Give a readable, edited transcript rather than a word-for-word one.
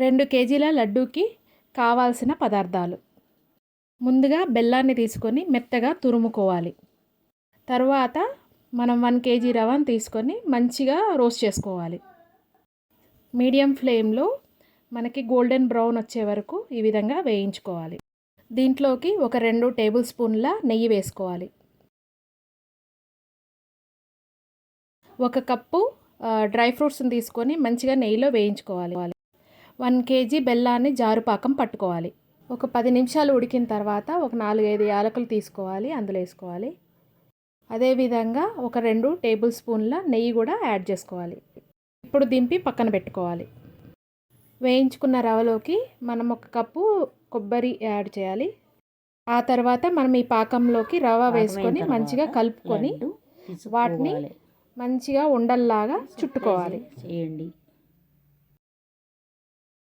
2 కేజీల లడ్డూకి కావాల్సిన పదార్థాలు. ముందుగా బెల్లాన్ని తీసుకొని మెత్తగా తురుముకోవాలి. తర్వాత మనం 1 కేజీ రవ్వను తీసుకొని మంచిగా రోస్ట్ చేసుకోవాలి. మీడియం ఫ్లేమ్లో మనకి గోల్డెన్ బ్రౌన్ వచ్చే వరకు ఈ విధంగా వేయించుకోవాలి. దీంట్లోకి ఒక 2 టేబుల్ స్పూన్ల నెయ్యి వేసుకోవాలి. 1 కప్పు డ్రై ఫ్రూట్స్ని తీసుకొని మంచిగా నెయ్యిలో వేయించుకోవాలి. 1 కేజీ బెల్లాన్ని జారుపాకం పట్టుకోవాలి. ఒక 10 నిమిషాలు ఉడికిన తర్వాత ఒక 4-5 యాలకులు తీసుకోవాలి, అందులో వేసుకోవాలి. అదేవిధంగా ఒక 2 టేబుల్ స్పూన్ల నెయ్యి కూడా యాడ్ చేసుకోవాలి. ఇప్పుడు దింపి పక్కన పెట్టుకోవాలి. వేయించుకున్న రవ్వలోకి మనం 1 కప్పు కొబ్బరి యాడ్ చేయాలి. ఆ తర్వాత మనం ఈ పాకంలోకి రవ్వ వేసుకొని మంచిగా కలుపుకొని వాటిని మంచిగా ఉండల్లాగా చుట్టుకోవాలి.